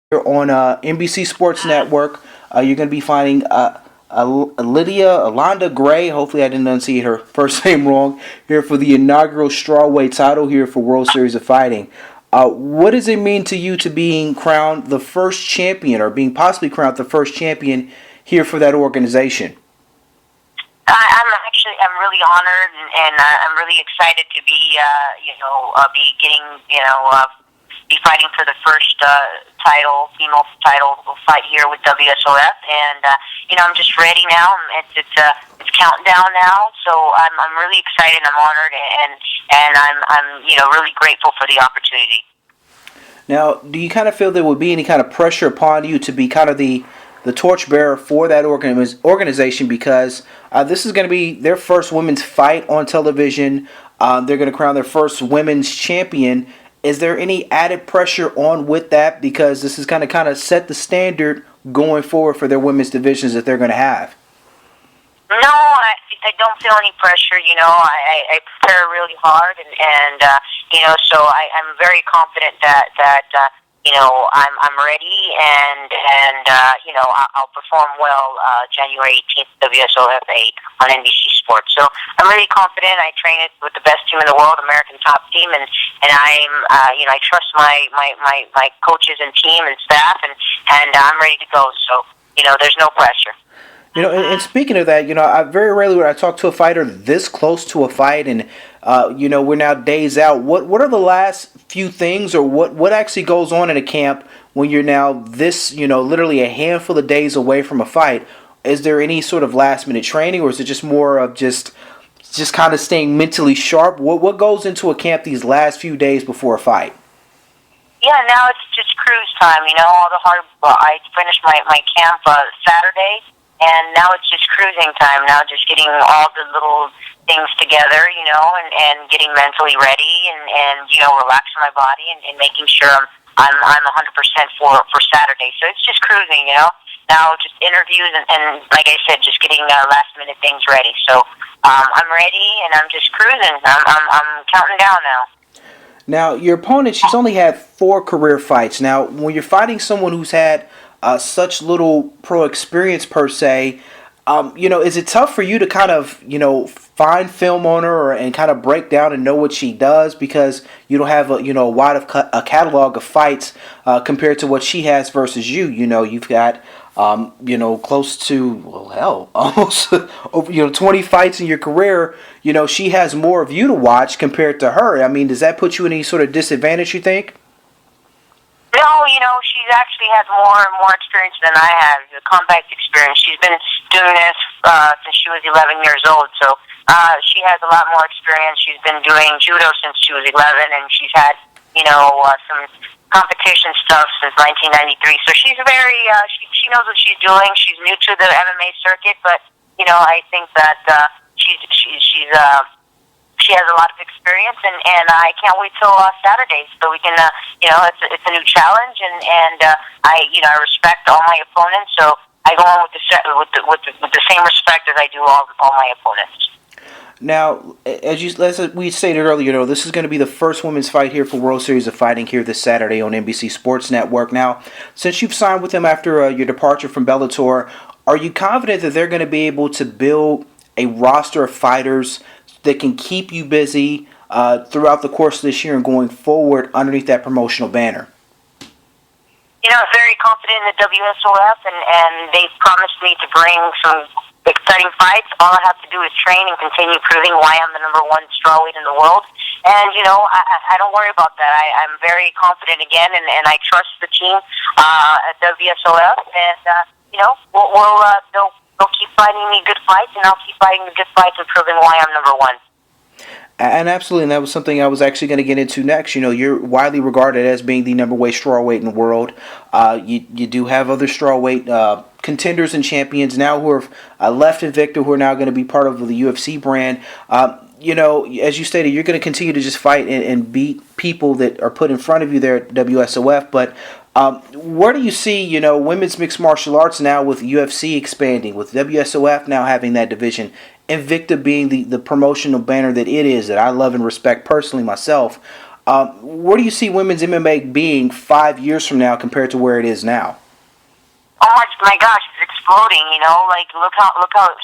here on NBC Sports Network. You're going to be finding Alida Gray. Hopefully, I didn't enunciate her first name wrong. Here for the inaugural Strawweight title here for World Series of Fighting. What does it mean to you to being crowned the first champion, or being possibly crowned the first champion here for that organization? I'm really honored, and I'm really excited to be, be getting, be fighting for the first female title fight here with WSOF, and I'm just ready now. It's countdown now, so I'm really excited. I'm honored, and I'm really grateful for the opportunity. Now, do you kind of feel there would be any kind of pressure upon you to be kind of the torchbearer for that organization, because this is going to be their first women's fight on television? They're going to crown their first women's champion. Is there any added pressure on with that, because this is going to kind of set the standard going forward for their women's divisions that they're going to have? No, I don't feel any pressure. I prepare really hard, and so I'm very confident that I'm ready, and I'll perform well January 18th, WSOF 8 on NBC Sports. So I'm really confident. I train it with the best team in the world, American top team, and I trust my coaches and team and staff, and I'm ready to go. So there's no pressure. And speaking of that, I very rarely when I talk to a fighter this close to a fight, and we're now days out. What are the last few things, or what actually goes on in a camp when you're now this, literally a handful of days away from a fight? Is there any sort of last minute training, or is it just more of just kind of staying mentally sharp? What goes into a camp these last few days before a fight? Yeah, now it's just cruise time. All the hard. I finished my camp Saturday. And now it's just cruising time. Now just getting all the little things together, and getting mentally ready, and relaxing my body, and making sure I'm 100% for Saturday. So it's just cruising, Now just interviews and like I said, just getting last minute things ready. So I'm ready, and I'm just cruising. I'm counting down now. Now your opponent, she's only had 4 career fights. Now when you're fighting someone who's had such little pro experience per se, is it tough for you to kind of, find film on her and kind of break down and know what she does, because you don't have a wide of a catalog of fights compared to what she has versus you? You've got close to almost over 20 fights in your career. She has more of you to watch compared to her. I mean, does that put you in any sort of disadvantage, you think? No, she actually has more and more experience than I have, the combat experience. She's been doing this since she was 11 years old, so she has a lot more experience. She's been doing judo since she was 11, and she's had, some competition stuff since 1993. So she's very, she knows what she's doing. She's new to the MMA circuit, but, I think that she has a lot of experience, and I can't wait till Saturday so we can, it's a new challenge, and I respect all my opponents, so I go on with the same respect as I do all my opponents. Now, as we stated earlier, this is going to be the first women's fight here for World Series of Fighting here this Saturday on NBC Sports Network. Now, since you've signed with them after your departure from Bellator, are you confident that they're going to be able to build a roster of fighters that can keep you busy throughout the course of this year and going forward underneath that promotional banner? I'm very confident in the WSOF, and they've promised me to bring some exciting fights. All I have to do is train and continue proving why I'm the number 1 strawweight in the world. And, I don't worry about that. I'm very confident again, and I trust the team at WSOF, and, they'll keep fighting me good fights, and I'll keep fighting the good fights and proving why I'm number 1. And absolutely, and that was something I was actually going to get into next. You're widely regarded as being the number 1 strawweight in the world. You do have other strawweight contenders and champions now who are left Invicta, who are now going to be part of the UFC brand. As you stated, you're going to continue to just fight and beat people that are put in front of you there at WSOF. But where do you see, women's mixed martial arts now with UFC expanding, with WSOF now having that division, Invicta being the promotional banner that it is, that I love and respect personally myself? Where do you see women's MMA being 5 years from now compared to where it is now? Oh my gosh, it's exploding, you know, like look how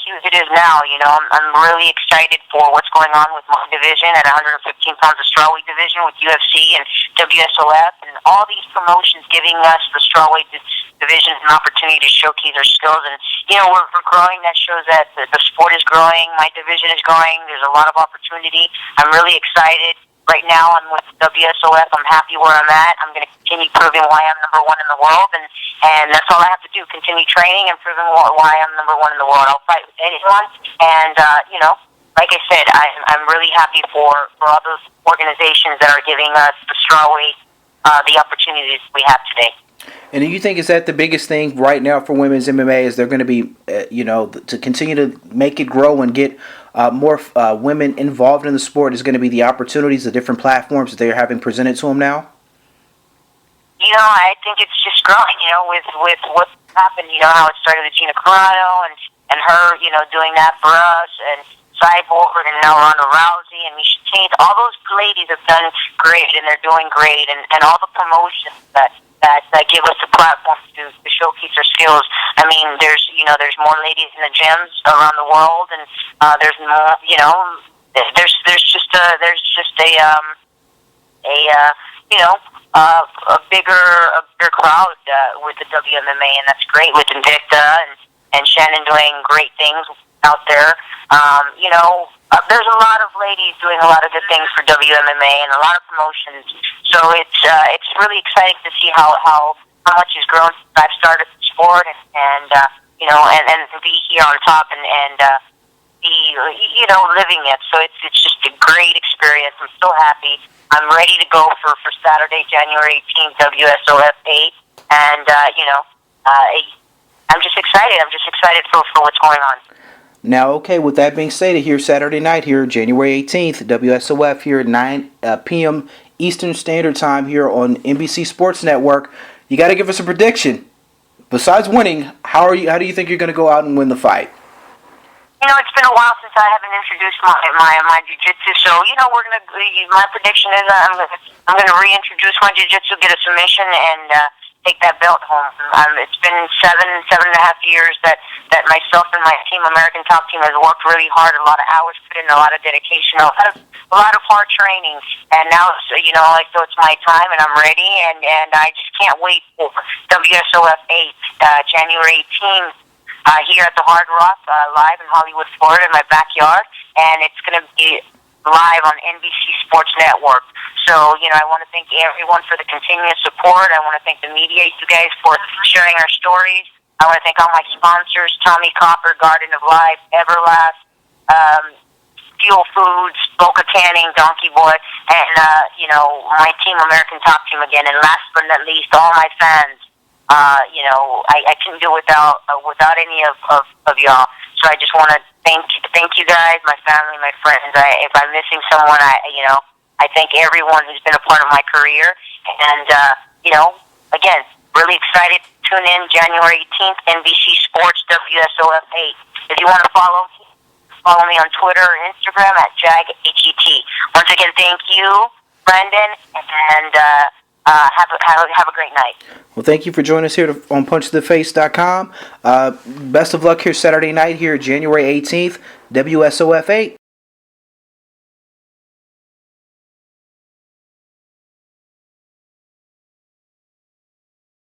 huge it is now, you know. I'm really excited for what's going on with my division at 115 pounds of strawweight division with UFC and WSOF and all these promotions giving us the strawweight division an opportunity to showcase our skills. And you know, we're growing. That shows that the sport is growing, my division is growing, there's a lot of opportunity. I'm really excited. Right now, I'm with WSOF. I'm happy where I'm at. I'm going to continue proving why I'm number one in the world, and that's all I have to do. Continue training and proving why I'm number one in the world. I'll fight with anyone, and you know, like I said, I'm really happy for all those organizations that are giving us the strawweight the opportunities we have today. And do you think is that the biggest thing right now for women's MMA? Is they're going to be, you know, to continue to make it grow and get more women involved in the sport is going to be the opportunities, the different platforms that they're having presented to them now? You know, I think it's just growing, you know, with what's happened, you know, how it started with Gina Carano and her, you know, doing that for us, and Cyborg, and now Ronda Rousey and Misha Tate. All those ladies have done great, and they're doing great, and all the promotions that give us the platform to showcase our skills. I mean, there's more ladies in the gyms around the world, and there's more, you know, there's just a bigger crowd with the WMMA, and that's great with Invicta and Shannon doing great things out there. You know, there's a lot of ladies doing a lot of good things for WMMA and a lot of promotions. So it's really exciting to see how much has grown since I've started the sport, and you know, and be here on top and be, you know, living it. So it's just a great experience. I'm so happy. I'm ready to go for Saturday, January 18th, WSOF 8, and you know, I'm just excited. I'm just excited for what's going on. Now, okay, with that being stated, here Saturday night, here January 18th, WSOF here at 9 p.m. Eastern Standard Time here on NBC Sports Network. You got to give us a prediction. Besides winning, how do you think you're going to go out and win the fight? You know, it's been a while since I haven't introduced my jiu-jitsu, so you know, my prediction is I'm gonna reintroduce my jiu-jitsu, get a submission, and take that belt home. It's been seven and a half years that myself and my team, American Top Team, has worked really hard, a lot of hours put in, a lot of dedication, a lot of hard training, and now it's, you know, like, so it's my time, and I'm ready, and I just can't wait for WSOF 8, January 18th. Here at the Hard Rock, live in Hollywood, Florida, in my backyard, and it's going to be live on NBC Sports Network. So, you know, I want to thank everyone for the continuous support. I want to thank the media, you guys, for sharing our stories. I want to thank all my sponsors, Tommy Copper, Garden of Life, Everlast, Fuel Foods, Boca Tanning, Donkey Boy, and, you know, my team, American Top Team again. And last but not least, all my fans. You know, I couldn't do it without any of y'all. So I just want to thank you guys, my family, my friends. If I'm missing someone, I thank everyone who's been a part of my career. And you know, again, really excited to tune in January 18th, NBC Sports WSOF 8. If you want to follow me on Twitter or Instagram at JagHET. Once again, thank you, Brandon, and have a great night. Well, thank you for joining us here on PunchToTheFace.com. Best of luck here Saturday night here, January 18th, WSOF 8.